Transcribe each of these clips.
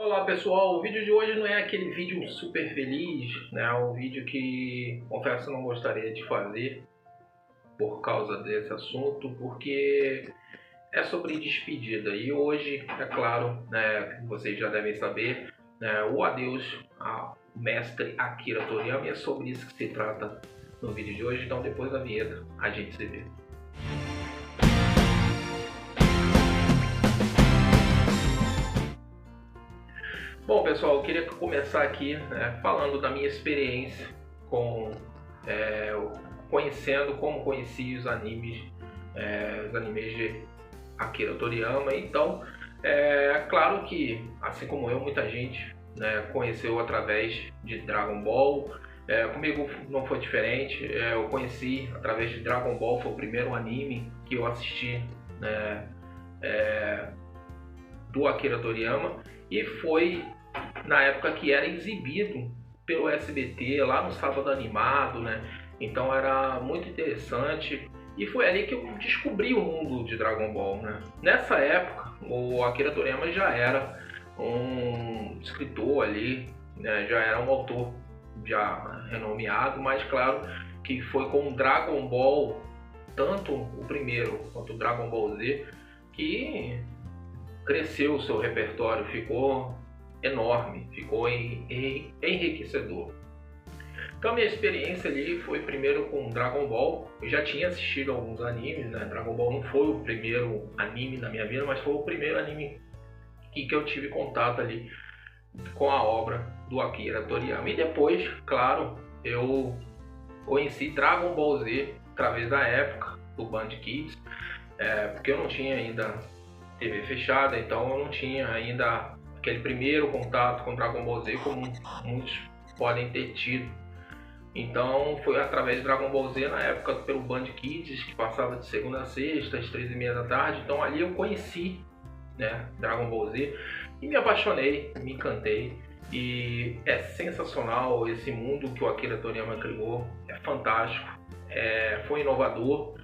Olá pessoal, o vídeo de hoje não é aquele vídeo super feliz, né? É um vídeo que confesso não gostaria de fazer por causa desse assunto, porque é sobre despedida. E hoje, é claro, né, vocês já devem saber, né, o adeus ao mestre Akira Toriyama, e é sobre isso que se trata no vídeo de hoje. Então depois da vinheta a gente se vê. Bom pessoal, eu queria começar aqui, né, falando da minha experiência com conhecendo como conheci os animes de Akira Toriyama. Então, é claro que, assim como eu, muita gente, né, conheceu através de Dragon Ball. Comigo não foi diferente. Eu conheci através de Dragon Ball, foi o primeiro anime que eu assisti, né, do Akira Toriyama, e foi na época que era exibido pelo SBT, lá no Sábado Animado, né? Então era muito interessante, e foi ali que eu descobri o mundo de Dragon Ball, né? Nessa época, o Akira Toriyama já era um escritor ali, né? Já era um autor já renomeado, mas claro que foi com o Dragon Ball, tanto o primeiro quanto o Dragon Ball Z, que cresceu o seu repertório, ficou enorme, ficou enriquecedor. Então minha experiência ali foi primeiro com Dragon Ball. Eu já tinha assistido alguns animes, né? Dragon Ball não foi o primeiro anime da minha vida, mas foi o primeiro anime que eu tive contato ali com a obra do Akira Toriyama. E depois, claro, eu conheci Dragon Ball Z através da época do Band Kids, porque eu não tinha ainda TV fechada, então eu não tinha ainda aquele primeiro contato com Dragon Ball Z como muitos podem ter tido. Então foi através de Dragon Ball Z na época pelo Band Kids, que passava de segunda a sexta às 3h30 da tarde. Então ali eu conheci, né, Dragon Ball Z e me apaixonei, me encantei. E é sensacional esse mundo que o Akira Toriyama criou, é fantástico, foi inovador.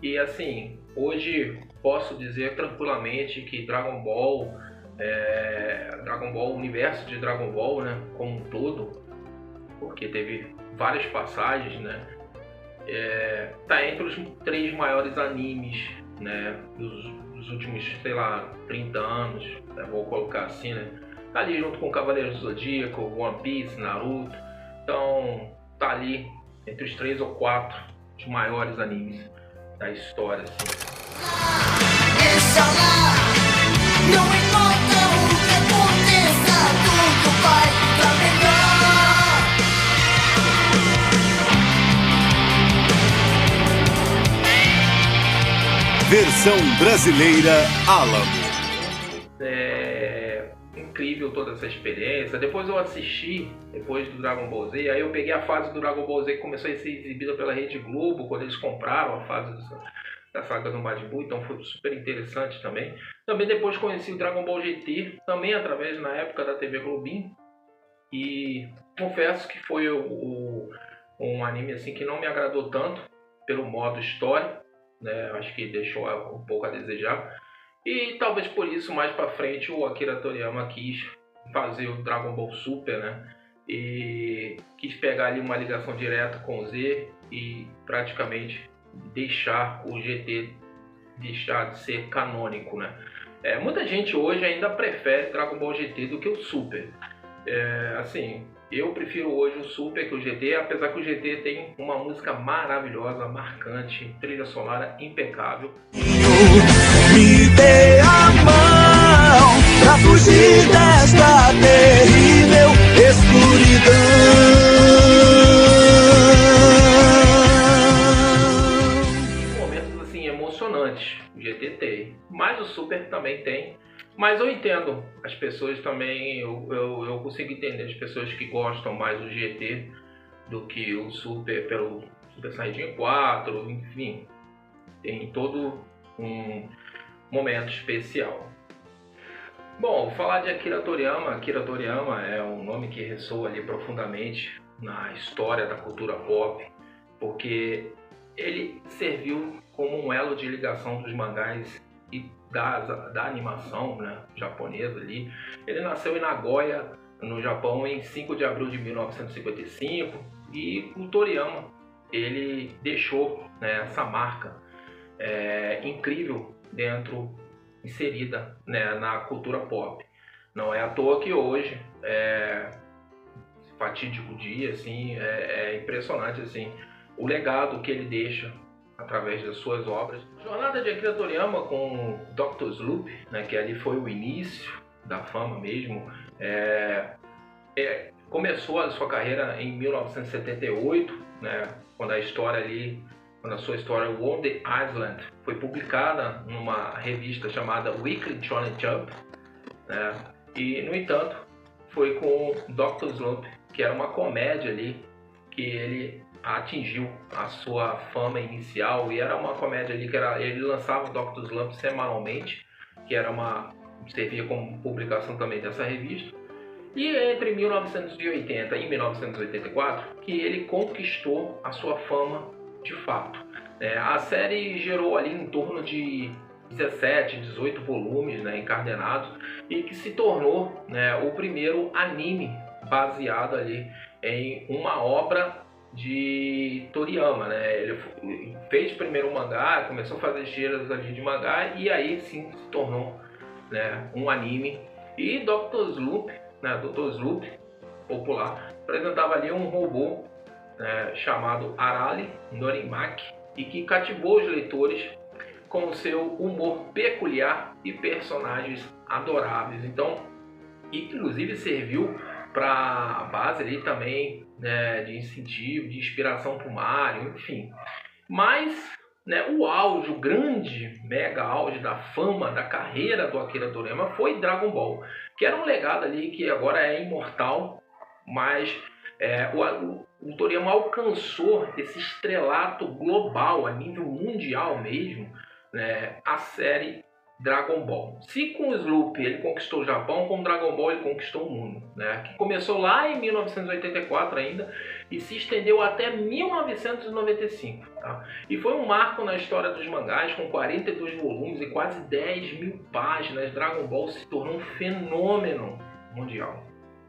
E assim, hoje posso dizer tranquilamente que Dragon Ball, o universo de Dragon Ball, né, como um todo, porque teve várias passagens, né, tá entre os 3 maiores animes, né, dos últimos, sei lá, 30 anos, né, vou colocar assim, né, tá ali junto com Cavaleiros do Zodíaco, One Piece, Naruto. Então tá ali entre os 3 ou 4 os maiores animes da história, assim. Não importa o que aconteça, tudo vai pra melhor. Versão brasileira Alamo. É incrível toda essa experiência. Depois eu assisti, depois do Dragon Ball Z, aí eu peguei a fase do Dragon Ball Z que começou a ser exibida pela Rede Globo, quando eles compraram a fase da saga do Majin Buu, então foi super interessante também. Também depois conheci o Dragon Ball GT, também através, na época, da TV Globinho, e confesso que foi um anime assim que não me agradou tanto pelo modo história, né? Acho que deixou um pouco a desejar, e talvez por isso mais para frente o Akira Toriyama quis fazer o Dragon Ball Super, né? E quis pegar ali uma ligação direta com o Z e praticamente deixar o GT deixar de ser canônico, né? Muita gente hoje ainda prefere Dragon Ball GT do que o Super. Assim, eu prefiro hoje o Super que o GT, apesar que o GT tem uma música maravilhosa, marcante, trilha sonora impecável. Me dê a mão pra fugir desta terrível escuridão. Emocionantes, o GT tem, mas o Super também tem. Mas eu entendo as pessoas também, eu consigo entender as pessoas que gostam mais do GT do que o Super, pelo Super Saiyajin 4, enfim, tem todo um momento especial. Bom, falar de Akira Toriyama é um nome que ressoa ali profundamente na história da cultura pop, porque ele serviu como um elo de ligação dos mangás e da animação, né, japonesa ali. Ele nasceu em Nagoya, no Japão, em 5 de abril de 1955, e o Toriyama, ele deixou, né, essa marca incrível inserida, né, na cultura pop. Não é à toa que hoje, fatídico dia, assim, é impressionante, assim, o legado que ele deixa através das suas obras. A jornada de Akira Toriyama com Dr. Slump, né, que ali foi o início da fama mesmo, começou a sua carreira em 1978, né, quando a sua história On the Island foi publicada numa revista chamada Weekly Shonen Jump, né, e, no entanto, foi com Dr. Slump, que era uma comédia ali, que ele atingiu a sua fama inicial, e era uma comédia ali que ele lançava o Dr. Slump semanalmente, que servia como publicação também dessa revista. E entre 1980 e 1984 que ele conquistou a sua fama de fato. A série gerou ali em torno de 17, 18 volumes, né, encadernados, e que se tornou, né, o primeiro anime baseado ali em uma obra de Toriyama, né? Ele fez primeiro um mangá, começou a fazer tiras ali de mangá, e aí sim se tornou, né, um anime. E Dr. Slump, né, Dr. Slump, popular, apresentava ali um robô, né, chamado Arale Norimaki, e que cativou os leitores com o seu humor peculiar e personagens adoráveis. Então, inclusive serviu para base ali também, né, de incentivo, de inspiração para o Mario, enfim. Mas, né, o grande mega auge da fama, da carreira do Akira Toriyama foi Dragon Ball, que era um legado ali que agora é imortal, mas o Toriyama alcançou esse estrelato global, a nível mundial mesmo, né, a série Dragon Ball. Se com o Slump ele conquistou o Japão, com o Dragon Ball ele conquistou o mundo, né? Que começou lá em 1984 ainda e se estendeu até 1995, tá? E foi um marco na história dos mangás, com 42 volumes e quase 10 mil páginas. Dragon Ball se tornou um fenômeno mundial,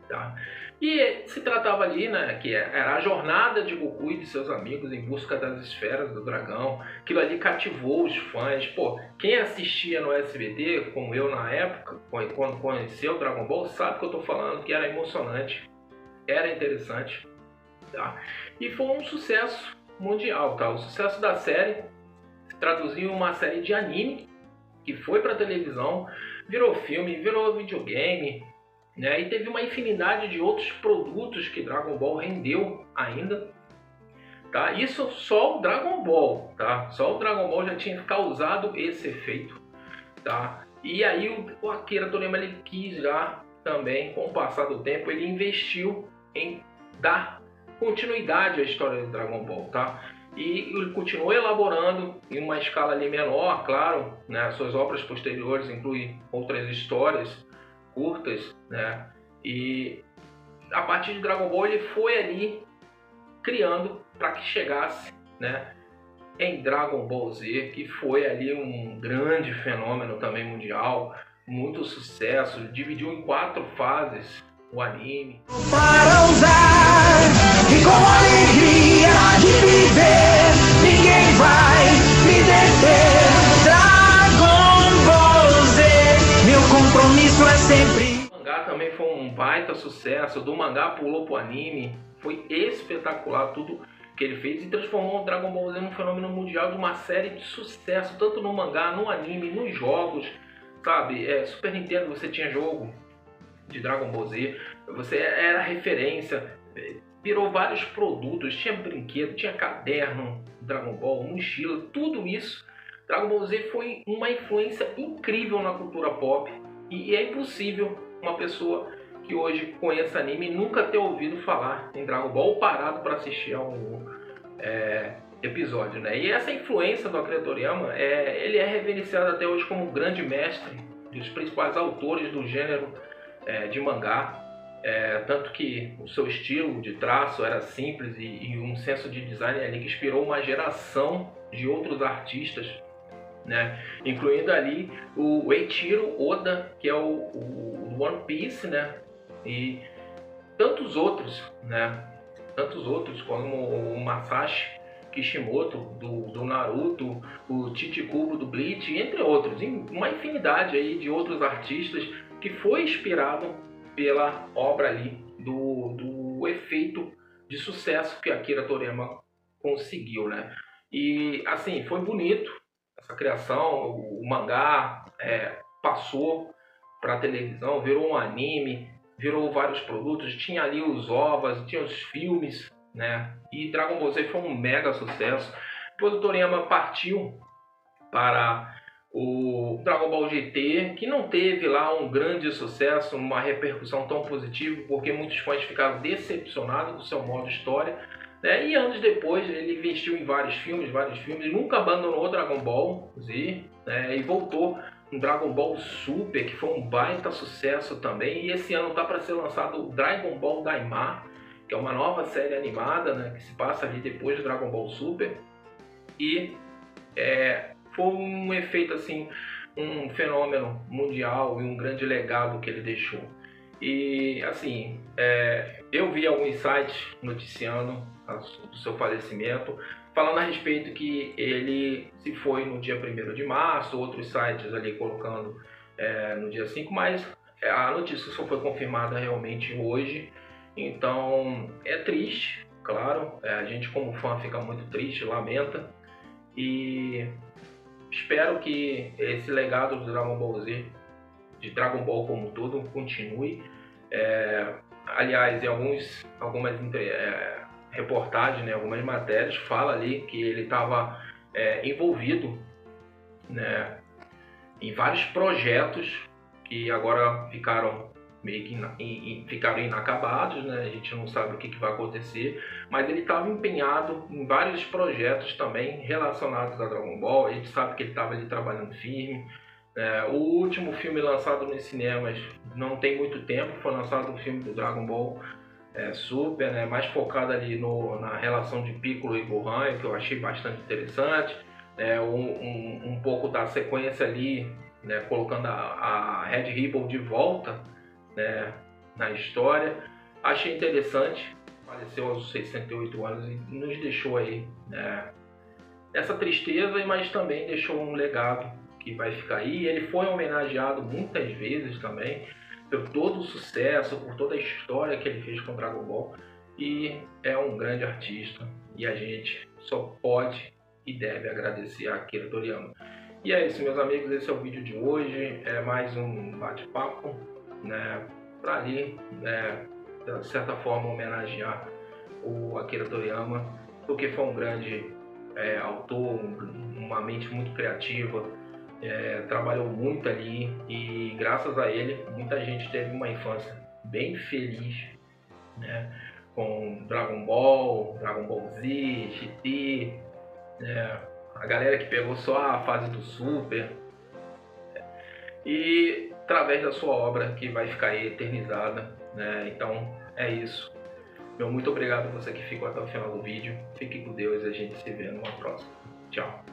tá? E se tratava ali, né, que era a jornada de Goku e de seus amigos em busca das esferas do dragão. Aquilo ali cativou os fãs. Pô, quem assistia no SBT, como eu na época, quando conheceu o Dragon Ball, sabe o que eu tô falando, que era emocionante, era interessante, tá? E foi um sucesso mundial, tá? O sucesso da série se traduziu em uma série de anime, que foi pra televisão, virou filme, virou videogame, né? E teve uma infinidade de outros produtos que Dragon Ball rendeu ainda, tá? Isso só o Dragon Ball, tá? Só o Dragon Ball já tinha causado esse efeito, tá? E aí o Akira Toriyama, ele quis já também, com o passar do tempo, ele investiu em dar continuidade à história do Dragon Ball, tá? E ele continuou elaborando em uma escala ali menor, claro, né? Suas obras posteriores incluem outras histórias curtas, né? E a partir de Dragon Ball ele foi ali criando para que chegasse, né, em Dragon Ball Z, que foi ali um grande fenômeno também mundial, muito sucesso, dividiu em 4 fases o anime. Para usar e com alegria de viver, ninguém vai me deter. Dragon Ball Z, meu compromisso é sempre. O mangá também foi um baita sucesso, do mangá pulou pro anime, foi espetacular tudo que ele fez e transformou o Dragon Ball Z num fenômeno mundial, de uma série de sucesso, tanto no mangá, no anime, nos jogos, sabe? Super Nintendo você tinha jogo de Dragon Ball Z, você era referência, virou vários produtos, tinha brinquedo, tinha caderno, Dragon Ball, mochila, tudo isso. Dragon Ball Z foi uma influência incrível na cultura pop e é impossível uma pessoa que hoje conheça anime nunca ter ouvido falar em Dragon Ball ou parado para assistir a um episódio, né? E essa influência do Akira Toriyama, ele é reverenciado até hoje como um grande mestre dos principais autores do gênero de mangá, tanto que o seu estilo de traço era simples e um senso de design ali que inspirou uma geração de outros artistas né? Incluindo ali o Eiichiro Oda, que é o One Piece, né? E tantos outros, né? Tantos outros, como o Masashi Kishimoto do Naruto, o Chichikubo do Bleach, entre outros, uma infinidade aí de outros artistas que foi inspirado pela obra ali do efeito de sucesso que Akira Toriyama conseguiu, né? E assim, foi bonito essa criação, o mangá passou para a televisão, virou um anime, virou vários produtos, tinha ali os OVAs, tinha os filmes, né? E Dragon Ball Z foi um mega sucesso. Depois o Toriyama partiu para o Dragon Ball GT, que não teve lá um grande sucesso, uma repercussão tão positiva, porque muitos fãs ficaram decepcionados com o seu modo história, né? E anos depois ele investiu em vários filmes, nunca abandonou Dragon Ball Z, né? E voltou no Dragon Ball Super, que foi um baita sucesso também. E esse ano está para ser lançado o Dragon Ball Daima, que é uma nova série animada, né, que se passa ali depois do Dragon Ball Super. E foi um efeito assim, um fenômeno mundial e um grande legado que ele deixou. E assim, eu vi alguns sites noticiando do seu falecimento, falando a respeito que ele se foi no dia 1º de março, outros sites ali colocando no dia 5, mas a notícia só foi confirmada realmente hoje. Então é triste, claro, a gente como fã fica muito triste, lamenta, e espero que esse legado do Dragon Ball Z, de Dragon Ball como um todo, continue. Aliás, em algumas reportagens, né, algumas matérias, fala ali que ele estava envolvido, né, em vários projetos que agora ficaram meio que ficaram inacabados, né? A gente não sabe o que vai acontecer, mas ele estava empenhado em vários projetos também relacionados a Dragon Ball. A gente sabe que ele estava ali trabalhando firme. O último filme lançado nos cinemas não tem muito tempo, foi lançado o filme do Dragon Ball Super, né? Mais focado ali na relação de Piccolo e Gohan, que eu achei bastante interessante. Um pouco da sequência ali, né? Colocando a Red Ribbon de volta, né, na história. Achei interessante. Faleceu aos 68 anos e nos deixou aí, né, essa tristeza, mas também deixou um legado que vai ficar aí. Ele foi homenageado muitas vezes também por todo o sucesso, por toda a história que ele fez com Dragon Ball, e é um grande artista e a gente só pode e deve agradecer a Akira Toriyama. E é isso, meus amigos, esse é o vídeo de hoje, é mais um bate-papo, né, para ali, de certa forma, homenagear o Akira Toriyama, porque foi um grande autor, uma mente muito criativa, trabalhou muito ali e graças a ele muita gente teve uma infância bem feliz, né, com Dragon Ball Z, GT, a galera que pegou só a fase do Super, e através da sua obra que vai ficar aí eternizada, né? Então é isso. Meu muito obrigado a você que ficou até o final do vídeo. Fique com Deus e a gente se vê numa próxima. Tchau.